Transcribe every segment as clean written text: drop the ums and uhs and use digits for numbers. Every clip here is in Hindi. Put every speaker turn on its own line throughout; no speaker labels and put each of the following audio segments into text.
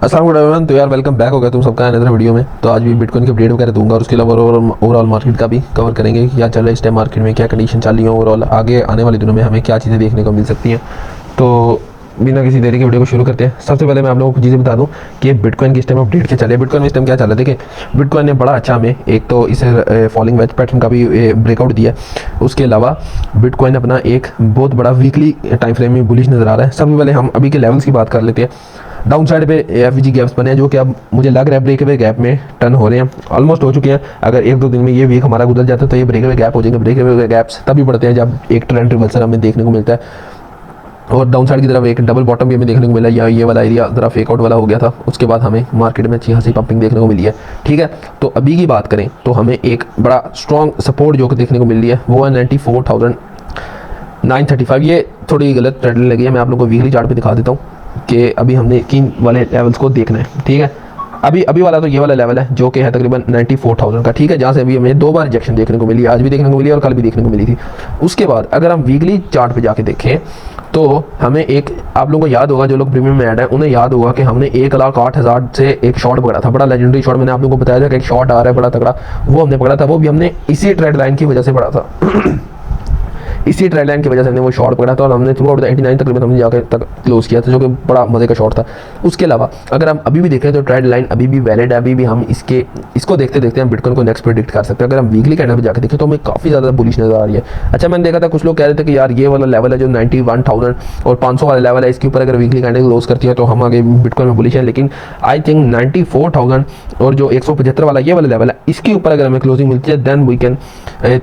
अस्सलाम वालेकुम। तो यार वेलकम बैक हो गया तुम सबका अनदर वीडियो में। तो आज भी बिटकॉइन की अपडेट वगैरह दूंगा और उसके अलावा ओवरऑल मार्केट का भी कवर करेंगे कि क्या चल रहा है इस टाइम मार्केट में, क्या कंडीशन चल रही है ओवरऑल, आगे आने वाले दिनों में हमें क्या चीज़ें देखने को मिल सकती हैं। तो बिना किसी देरी के वीडियो को शुरू करते हैं। सबसे पहले मैं आप लोगों को चीज़ें बता दूं कि बिटकॉइन की इस टाइम अपडेट क्या चल रही है। बिटकॉइन में इस टाइम क्या चल रहा है, देखिए बिटकॉइन ने बड़ा अच्छा हमें एक तो इसे फॉलिंग वेज पैटर्न का भी ब्रेकआउट दिया है। उसके अलावा बिटकॉइन अपना एक बहुत बड़ा वीकली टाइम फ्रेम में बुलिश नजर आ रहा है। सबसे पहले हम अभी के लेवल्स की बात कर लेते हैं। डाउन साइड पे एफवीजी गैप्स बने हैं जो कि अब मुझे लग रहा है ब्रेकअवे गैप में टर्न हो रहे हैं, ऑलमोस्ट हो चुके हैं। अगर एक दो दिन में ये वीक हमारा गुजर जाता है तो ये ब्रेकअवे गैप हो जाएंगे। ब्रेकअवे गैप्स तभी बढ़ते हैं जब एक ट्रेंड रिवर्सल हमें देखने को मिलता है और डाउन साइड की तरफ एक डबल बॉटम भी हमें देखने को मिला। या ये वाला एरिया जरा फेक आउट वाला हो गया था, उसके बाद हमें मार्केट में अच्छी खासी पंपिंग देखने को मिली है। ठीक है, तो अभी की बात करें तो हमें एक बड़ा स्ट्रॉन्ग सपोर्ट जो देखने को मिल रही है वो है 94,935। ये थोड़ी गलत ट्रेंड लगी है, मैं आप लोगों को वीकली चार्ट पे दिखा देता हूँ कि अभी हमने किन वाले लेवल्स को देखना है। ठीक है, अभी वाला तो ये वाला लेवल है जो कि है तकरीबन 94,000 का। ठीक है, जहाँ से अभी हमें दो बार रिजेक्शन देखने को मिली, आज भी देखने को मिली और कल भी देखने को मिली थी। उसके बाद अगर हम वीकली चार्ट पे जाके देखें तो हमें एक, आप लोगों को याद होगा जो लोग प्रीमियम में ऐड है उन्हें याद होगा कि हमने 1,08,000 से एक शॉर्ट पकड़ा था, बड़ा लेजेंडरी शॉर्ट। मैंने आप लोगों को बताया था कि एक शॉर्ट आ रहा है बड़ा तगड़ा, वो हमने पकड़ा था। वो भी हमने इसी ट्रेड लाइन की वजह से पकड़ा था इसी ट्रेड लाइन की वजह से हमने वो शॉर्ट पकड़ा था और हमने थ्रू आउट द 89 तक हमने जाकर तक क्लोज किया था, जो कि बड़ा मजे का शॉर्ट था। उसके अलावा अगर हम अभी भी देखें तो ट्रेड लाइन अभी भी वैलिड है। अभी भी हम इसको देखते देखते हम बिटकॉइन को नेक्स्ट प्रेडिक्ट कर सकते हैं। अगर हम वीकली कैंडल पे जाकर देखें तो हमें काफ़ी ज़्यादा बुलिश नजर आ रही है। अच्छा, मैंने देखा था कुछ लोग कह रहे थे कि यार ये वाला लेवल है जो 91,000 और 500 वाला लेवल है, इसके ऊपर अगर वीकली कैंडल क्लोज करती है तो हम आगे बिटकॉइन में बुलिश है। लेकिन आई थिंक 94,000 और जो 175 वाला ये वाला लेवल है, इसके ऊपर अगर हमें क्लोजिंग मिलती है then we can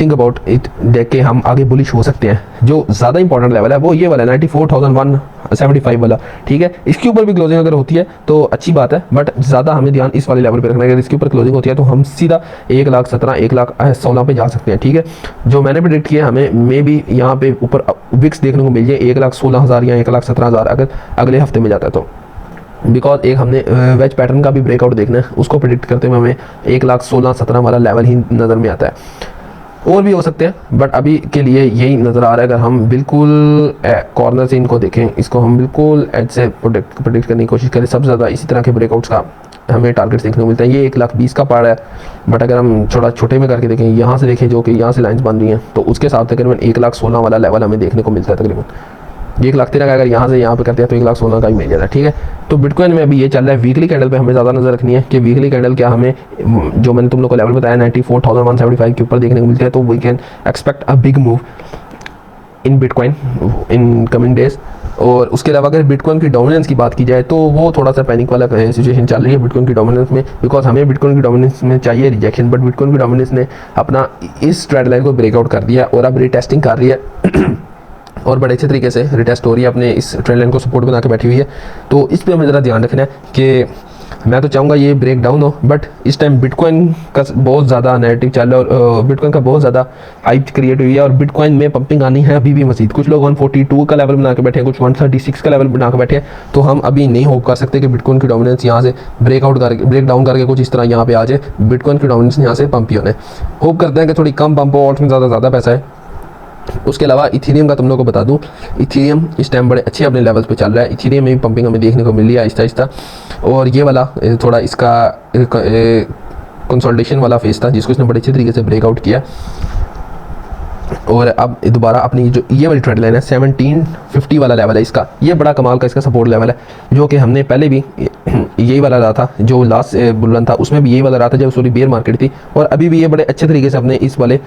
think about it, देख के हम आगे बुलिश हो सकते हैं। जो ज़्यादा इंपॉर्टेंट लेवल है वो ये वाला 94,175 वाला। ठीक है, इसके ऊपर भी क्लोजिंग अगर होती है तो अच्छी बात है, बट ज़्यादा हमें ध्यान इस वाले लेवल पे रखना है। अगर इसके ऊपर क्लोजिंग होती है तो हम सीधा 1,17,000 1,16,000 पे जा सकते हैं। ठीक है, जो मैंने प्रेडिक्ट किया हमें मे भी यहाँ पे ऊपर विक्स देखने को मिल जाए 1,16,000 या 1,17,000 अगर अगले हफ्ते में जाता है तो। बिकॉज एक हमने वेज पैटर्न का भी ब्रेकआउट देखना है, उसको प्रेडिक्ट करते हुए हमें 1,16,17 वाला लेवल ही नज़र में आता है। और भी हो सकते हैं बट अभी के लिए यही नज़र आ रहा है। अगर हम बिल्कुल कॉर्नर से इनको देखें, इसको हम बिल्कुल एज से प्रोडिक्ट करने की कोशिश करें, सबसे ज़्यादा इसी तरह के ब्रेकआउट्स का हमें टारगेट्स देखने को मिलता है। ये 1,20,000 का पार्ट है, बट अगर हम थोड़ा छोटे में करके देखें, यहाँ से देखें जो कि यहाँ से लाइन्स बन रही हैं तो उसके साथ तकरीबन 1,16,000 वाला लेवल हमें देखने को मिलता है। तकरीबन 1,13,000 का अगर यहाँ से यहाँ पे करते हैं तो 1,16,000 का ही मिल जाता है। ठीक है, तो बिटकॉइन में अभी ये चल रहा है। वीकली कैंडल पे हमें ज़्यादा नजर रखनी है कि वीकली कैंडल क्या हमें, जो मैंने तुम लोग को लेवल बताया 94,175 के ऊपर देखने को मिलता है, तो we can expect a big move in bitcoin in coming days. और उसके अलावा अगर बिटकॉइन की डोमिनेंस की बात की जाए तो वो थोड़ा सा पैनिक वाला सिचुएशन चल रही है बिटकॉइन की डोमिनेंस में। बिकॉज हमें बिटकॉइन की डोमिनेंस में चाहिए रिजेक्शन, बट बिटकॉइन की डोमिनेंस ने अपना इस ट्रेड लाइन को ब्रेकआउट कर दिया और अब रीटेस्टिंग कर रही है और बड़े अच्छे तरीके से रिटेस्ट हो रही है, अपने इस ट्रेंड लाइन को सपोर्ट बना के बैठी हुई है। तो इस पे हमें ज़रा ध्यान रखना है कि मैं तो चाहूँगा ये ब्रेक डाउन हो, बट इस टाइम बिटकॉइन का बहुत ज़्यादा नैरेटिव चल रहा है और बिटकॉइन का बहुत ज़्यादा हाइप क्रिएट हुई है और बिटकॉइन में पंपिंग आनी है अभी भी मजीद। कुछ लोग 142 का लेवल बना के बैठे हैं, कुछ 136 का लेवल बना के बैठे हैं। तो हम अभी नहीं होप कर सकते कि बिटकॉइन की डोमिनेंस यहाँ से ब्रेक डाउन करके कुछ इस तरह यहाँ पे आ जाए। बिटकॉइन की डोमिनेंस यहाँ से पंप ही होने होप करते हैं कि थोड़ी कम पंप हो, ऑल्ट्स में ज़्यादा पैसा है। उसके अलावा इथेरियम का तुम लोगों को बता दूं, इथेरियम इस टाइम बड़े अच्छे अपने लेवल्स पे चल रहा है। इथेरियम में भी पंपिंग हमें देखने को मिल रही है आहिस्ता आहिस्ता। और ये वाला थोड़ा इसका कंसोलिडेशन वाला फेस था जिसको इसने बड़े अच्छे तरीके से ब्रेकआउट किया और अब दोबारा अपनी जो ये वाली ट्रेंड लाइन है 1750 वाला लेवल है इसका, ये बड़ा कमाल का इसका सपोर्ट लेवल है, जो कि हमने पहले भी यही वाला रहा था। जो लास्ट बुलन था उसमें भी यही वाला रहा था जब सॉरी बेयर मार्केट थी, और अभी भी ये बड़े अच्छे तरीके से अपने इस वाले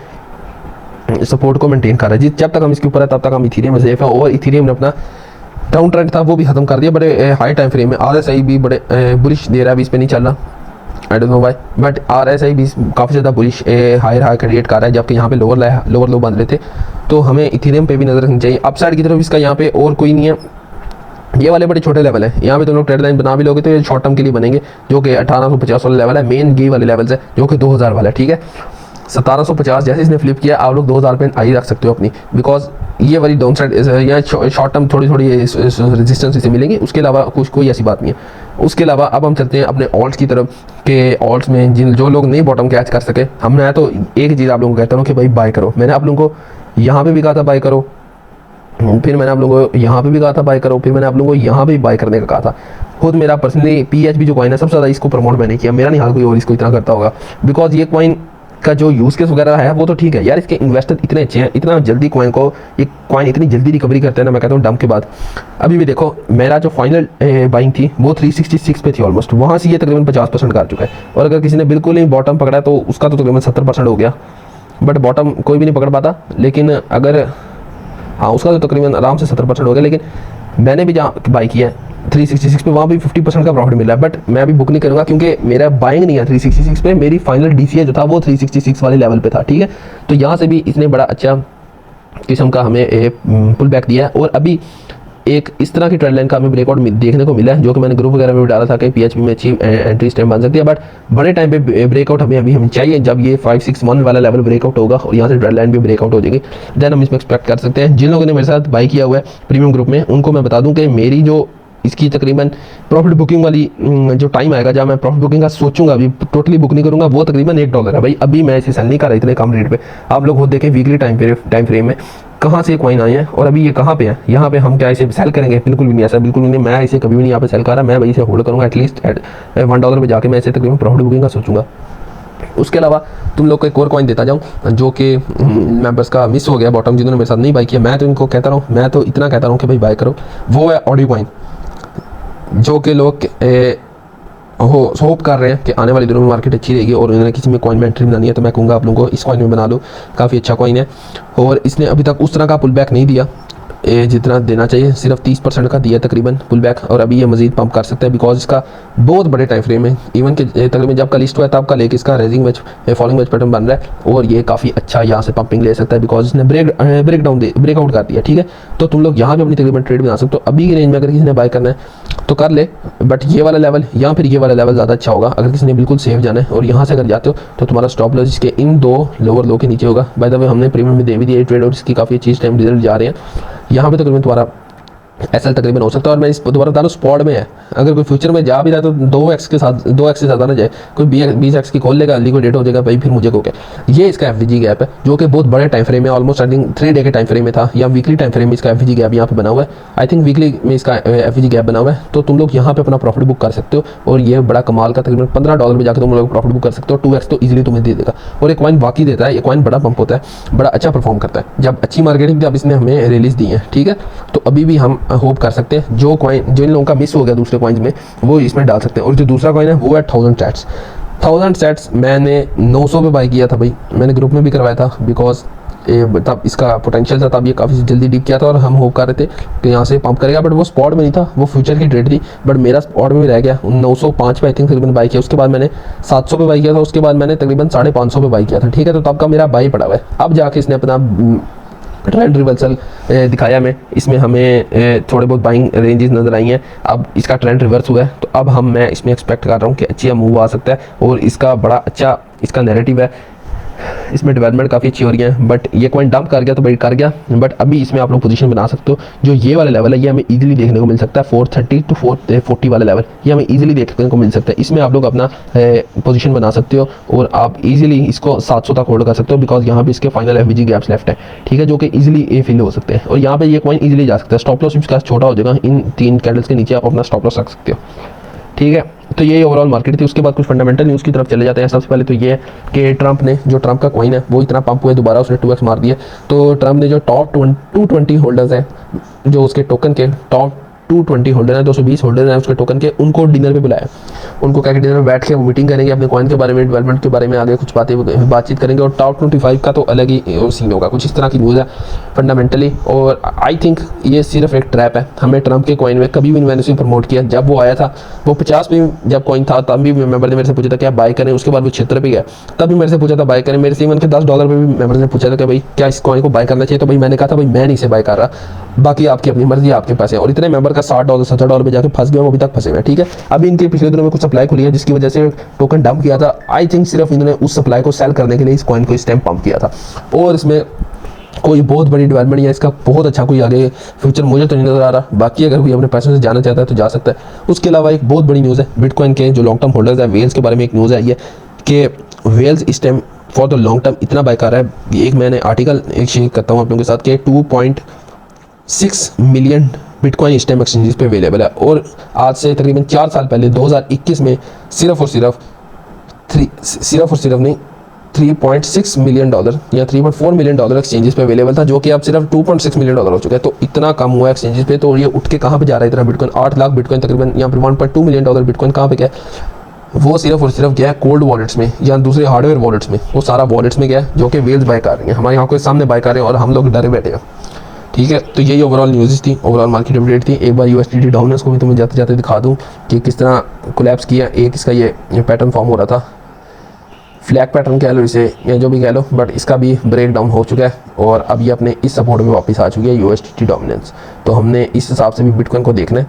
सपोर्ट को मेंटेन कर रहा है। जब तक हम इसके ऊपर है तब तक हम इथेरियम में सेफ है। और इथेरियम ने अपना डाउन ट्रेंड था वो भी खत्म कर दिया बड़े हाई टाइम फ्रेम में। RSI भी बड़े बुलिश दे रहा है, अभी इस पे नहीं चल रहा, I don't know why, but RSI भी काफ़ी ज़्यादा बुलिश हाई क्रिएट कर रहा है, जबकि यहाँ पे लोअर लो बन रहे थे। तो हमें इथेरियम पे भी नजर रखनी चाहिए। अपसाइड की तरफ इसका यहाँ पे और कोई नहीं है, ये वाले बड़े छोटे लेवल है। यहाँ पे तुम लोग ट्रेड लाइन बना भी लोगे तो ये शॉर्ट टर्म के लिए बनेंगे, जो कि 1850 वाला लेवल है। मेन ये वाले लेवल्स है जो कि 2000 वाला है। ठीक है, 1750 जैसे इसने फ्लिप किया आप लोग 2000 पे आई रख सकते हो अपनी, बिकॉज ये वाली डाउन साइड या शॉर्ट टर्म थोड़ी रेजिस्टेंस इसे मिलेंगी। उसके अलावा कुछ कोई ऐसी बात नहीं है। उसके अलावा अब हम चलते हैं अपने ऑल्ट्स की तरफ के ऑल्ट्स में जो लोग नहीं बॉटम कैच कर सके, मैं तो एक चीज़ आप लोगों को कहता हूँ कि भाई बाय करो। मैंने आप लोगों को यहाँ पे भी कहा था बाय करो, फिर मैंने आप लोगों को यहाँ पे भी कहा था बाय करो, फिर मैंने आप लोगों को यहाँ पे भी बाय करने का कहा था। खुद मेरा पर्सनली PHP जो कॉइन है सबसे ज़्यादा इसको प्रमोट मैंने किया, मेरा नहीं हाल कोई और इसको इतना करता होगा, बिकॉज ये कॉइन का जो यूज़ केस वगैरह है वो तो ठीक है यार, इसके इन्वेस्टर इतने अच्छे हैं, इतना जल्दी कॉइन को, ये कॉइन इतनी जल्दी रिकवरी करते हैं ना, मैं कहता हूँ डंप के बाद। अभी भी देखो मेरा जो फाइनल बाइंग थी वो 366 पे थी ऑलमोस्ट, वहाँ से ये तकरीबन 50% का आ चुका है। और अगर किसी ने बिल्कुल ही बॉटम पकड़ा तो उसका तो तकरीबन 70% हो गया, बट बॉटम कोई भी नहीं पकड़ पाता। लेकिन अगर हाँ उसका तो तकरीबन आराम से 70% हो गया। लेकिन मैंने भी जहाँ बाई किया है 366 पे, वहाँ भी 50% का प्रॉफिट मिला है, बट मैं अभी बुक नहीं करूँगा क्योंकि मेरा बाइंग नहीं है 366 पे, मेरी फाइनल DCA जो था वो 366 वाले लेवल पे था, ठीक है। तो यहाँ से भी इसने बड़ा अच्छा किस्म का हमें पुल बैक दिया है। और अभी एक इस तरह की ट्रेंड लाइन का हमें ब्रेकआउट देखने को मिला है, जो कि मैंने ग्रुप वगैरह में भी डाला था कि PHP में अच्छी एंट्री स्टेम बन सकती है, बट बड़े टाइम पे ब्रेकआउट हमें चाहिए। जब ये 561 वाला लेवल ब्रेकआउट होगा और यहाँ से ट्रेंड लाइन भी ब्रेकआउट हो जाएगी, देन हम इसमें एक्सपेक्ट कर सकते हैं। जिन लोगों ने मेरे साथ बाई किया हुआ है प्रीमियम ग्रुप में, उनको मैं बता दूं कि मेरी जो इसकी तकरीबन प्रॉफिट बुकिंग वाली जो टाइम आएगा जब मैं प्रॉफिट बुकिंग का सोचूंगा, अभी टोटली बुक नहीं करूंगा, वो तकरीबन $1 है भाई। अभी मैं इसे सेल नहीं कर रहा इतने कम रेट पे। आप लोग खुद देखें वीकली टाइम फ्रेम में कहाँ से कॉइन आए हैं और अभी ये कहाँ पे है। यहाँ पे हम क्या इसे सेल करेंगे? बिल्कुल भी नहीं, ऐसा बिल्कुल भी नहीं। मैं इसे कभी भी नहीं यहाँ पे सेल कर रहा, मैं भाई इसे होल्ड करूँगा एटलीस्ट $1 पे जाके मैं इसे तकरीबन प्रॉफिट बुकिंग का सोचूंगा। उसके अलावा तुम लोग को एक और कॉइन देता जाऊँ जो कि मेंबर्स का मिस हो गया बॉटम, जिन्होंने मेरे साथ नहीं बाई किया। मैं तो इनको कहता रहा हूँ, मैं तो इतना कहता रहा हूँ कि भाई बाय करो। वो है ऑडी कॉइन, जो कि लोग होप कर रहे हैं कि आने वाले दिनों में मार्केट अच्छी रहेगी और उन्होंने किसी में कॉइन में एंट्री बनानी है, तो मैं कहूँगा आप लोगों को इस कॉइन में बना लो, काफ़ी अच्छा कॉइन है। और इसने अभी तक उस तरह का पुल बैक नहीं दिया जितना देना चाहिए, सिर्फ 30% का दिया तकरीबन पुल बैक। और अभी ये मजीद पंप कर सकता है बिकॉज इसका बहुत बड़े टाइम फ्रेम है। इवन कि तकरीबन जब का लिस्ट हुआ है तब का लेके इसका rising wedge falling wedge pattern बन रहा है और ये काफ़ी अच्छा यहाँ से पंपिंग ले सकता है बिकॉज इसने ब्रेकआउट कर दिया, ठीक है। तो तुम लोग यहाँ भी अपनी तकरीबन ट्रेड बना सकते हो। अभी की रेंज में अगर किसी ने बाय करना है तो कर ले, बट ये वाला लेवल या फिर ये वाला लेवल ज़्यादा अच्छा होगा अगर किसी ने बिल्कुल सेफ जाना है। और यहाँ से अगर जाते हो तो तुम्हारा स्टॉप लॉस इसके इन दो लोअर लो के नीचे होगा। बाय द वे हमने प्रीमियम में दे भी दिया ट्रेड और इसकी काफ़ी अच्छी टाइम रिजल्ट जा रहे हैं। यहाँ पे तकरीबन तुम्हारा SL तकरीबन हो सकता है। और मैं इस दोबारा बता दूँ स्पॉट में है, अगर कोई फ्यूचर में जा भी रहा है तो 2x के साथ 2x से ज़्यादा ना जाए, कोई 20x की खोल लेगा लिक्विडेट हो जाएगा भाई, फिर मुझे को क्या। ये इसका FVG गैप है जो कि बहुत बड़े टाइम फ्रेम है, ऑलमोस्ट आई थिंक 3 डे के टाइम फ्रेम में था या वीकली टाइम फ्रेम में इसका FVG गैप यहाँ पे बना हुआ है। आई थिंक वीकली में इसका FVG गैप बना हुआ है। तो तुम लोग यहाँ पे अपना प्रॉफिट बुक कर सकते हो और ये बड़ा कमाल का तकरीबन $15 में जाकर तुम लोग प्रॉफिट बुक कर सकते हो। 2x तो ईजिली तुम्हें दे देगा और एक कॉइन बाकी देता है। ये कॉइन बड़ा पंप होता है, बड़ा अच्छा परफॉर्म करता है। जब अच्छी मार्केटिंग थी अब इसने हमें रिलीज दी है, ठीक है। तो अभी भी हम होप कर सकते हैं जो कॉइन जो इन लोगों का मिस हो गया दूसरे कॉइन्स में वो इसमें डाल सकते हैं। और जो दूसरा कॉइन है वो है 1000 सेट्स मैंने 900 पे बाई किया था भाई, मैंने ग्रुप में भी करवाया था बिकॉज तब इसका पोटेंशियल था, तब ये काफ़ी जल्दी डीप किया था और हम होप कर रहे थे कि यहाँ से पंप करेगा। बट वो स्पॉट में नहीं था, वो फ्यूचर की ट्रेड थी, बट मेरा स्पॉट में रह गया। 905 पे आई थिंक तकरीबन बाई किया, उसके बाद मैंने 700 पे बाई किया था, उसके बाद मैंने तकरीबन 550 पे बाई किया था, ठीक है। तो तब का मेरा बाई पड़ा हुआ है। अब जाके इसने अपना ट्रेंड रिवर्सल दिखाया में, इसमें हमें थोड़े बहुत बाइंग रेंजेस नज़र आई हैं। अब इसका ट्रेंड रिवर्स हुआ है तो अब मैं इसमें एक्सपेक्ट कर रहा हूँ कि अच्छी मूव आ सकता है और इसका बड़ा अच्छा इसका नैरेटिव है, इसमें डेवलपमेंट काफ़ी अच्छी हो रही है। बट ये कॉइन डंप कर गया तो भाई कर गया, बट अभी इसमें आप लोग पोजीशन बना सकते हो। जो ये वाला लेवल है ये हमें इजीली देखने को मिल सकता है, 430 to 440 वाला लेवल ये हमें इजीली देखने को मिल सकता है। इसमें आप लोग अपना पोजीशन बना सकते हो और आप इजीली इसको 700 तक होल्ड कर सकते हो बिकॉज यहाँ पे इसके फाइनल FVG गैप्स लेफ्ट है, ठीक है, जो कि इजीली ये फिल हो सकते हैं। और यहाँ पे ये कॉइन इजीली जा सकता है। स्टॉप लॉस इसका छोटा हो जाएगा, इन 3 कैंडल्स के नीचे आप अपना स्टॉप लॉस रख सकते हो, ठीक है। तो ये ओवरऑल मार्केट थी। उसके बाद कुछ फंडामेंटल न्यूज़ की तरफ चले जाते हैं। सबसे पहले तो ये है कि ट्रंप ने जो ट्रंप का कॉइन है वो इतना पंप हुआ है दोबारा उसने 2x मार दिया। तो ट्रंप ने जो टॉप 220 होल्डर्स हैं, जो उसके टोकन के टॉप 220 होल्डर हैं, 220 होल्डर हैं उसके टोकन के, उनको डिनर पे बुलाया। उनको क्या कि डिनर में बैठ के वो मीटिंग करेंगे, अपने कॉइन के बारे में, डेवलपमेंट के बारे में आगे कुछ बातचीत करेंगे। और टॉप 25 का तो अलग ही सीन होगा, कुछ इस तरह की न्यूज़ है फंडामेंटली। और आई थिंक ये सिर्फ एक ट्रैप है। हमें ट्रंप के कॉइन में कभी भी मैंने उसे प्रमोट किया। जब वो आया था वो 50 पे जब कॉइन था तब भी मेंबर ने मेरे से पूछा था क्या बाय करें। उसके बाद वो 76 पे गया तब भी मेरे से पूछा था बाय करें। मेरे से इवन के $10 पे भी मेंबर ने पूछा था कि भाई क्या इस कॉइन को बाय करना चाहिए। तो भाई मैंने कहा था भाई मैं नहीं इसे बाय कर रहा, बाकी आपकी अपनी मर्जी, आपके पास है। और इतने मेंबर का $60 $70 पे जाके फंस गए, वो अभी तक फंसे हुए हैं, ठीक है। अभी इनके पिछले दिनों में कुछ सप्लाई खुली है जिसकी वजह से टोकन डंप किया था। आई थिंक सिर्फ इन्होंने उस सप्लाई को सेल करने के लिए इस कॉइन को इस टाइम पंप किया था और इसमें कोई बहुत बड़ी डेवलपमेंट या इसका बहुत अच्छा कोई आगे फ्यूचर मुझे तो नहीं नजर आ रहा। बाकी अगर कोई अपने पैसों से जाना चाहता है तो जा सकता है। उसके अलावा एक बहुत बड़ी न्यूज़ है बिटकॉइन के जो लॉन्ग टर्म होल्डर्स है, वेल्स के बारे में एक न्यूज़ है ये कि वेल्स इस time for the long term इतना बाय कर रहा है। एक मैंने आर्टिकल एक शेयर करता हूँ आप लोगों के साथ कि 6 मिलियन बिटकॉइन इस टाइम एक्सचेंजेस पे अवेलेबल है। और आज से तकरीबन 4 साल पहले 2021 में सिर्फ और सिर्फ नहीं 3.6 मिलियन डॉलर या 3.4 मिलियन डॉलर एक्सचेंजेस पे अवेलेबल था, जो कि अब सिर्फ 2.6 मिलियन डॉलर हो चुका है। तो इतना कम हुआ है एक्सचेंजेस पे। तो ये उठ के कहाँ पे जा रहा है इतना बिटकॉइन? 8 लाख बिटकॉइन तकरीबन, यहाँ पर 1.2 मिलियन डॉलर बिटकॉइन कहाँ पे गया? वो सिर्फ और सिर्फ गया है कोल्ड वॉलेट्स में या दूसरे हार्डवेयर वॉलेट्स में। वो सारा वॉलेट्स में गया है, जो कि वेल्स बाय कर रही हैं, हमारे यहाँ के सामने बाय कर रहे हैं और हम लोग डरे बैठे हैं। ठीक है, तो यही ओवरऑल न्यूज़ थी, ओवरऑल मार्केट अपडेट थी। एक बार USDT डोमिनेंस को भी तुम्हें जाते जाते दिखा दूँ कि किस तरह कोलैप्स किया। एक इसका ये पैटर्न फॉर्म हो रहा था, फ्लैग पैटर्न कह लो इसे या जो भी कह लो, बट इसका भी ब्रेक डाउन हो चुका है और अब ये अपने इस सपोर्ट में वापस आ चुकी है USDT डोमिनेंस। तो हमने इस हिसाब से भी बिटकॉइन को देखना है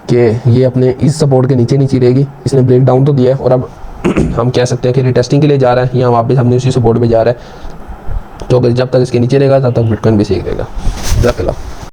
कि ये अपने इस सपोर्ट के नीचे नीचे रहेगी। इसने ब्रेक डाउन तो दिया है और अब हम कह सकते हैं कि रिटेस्टिंग के लिए जा रहा है या वापस हमने उसी सपोर्ट में जा रहा है। तो अगर जब तक इसके नीचे रहेगा तब तक बिटकॉइन भी सीख रहेगा।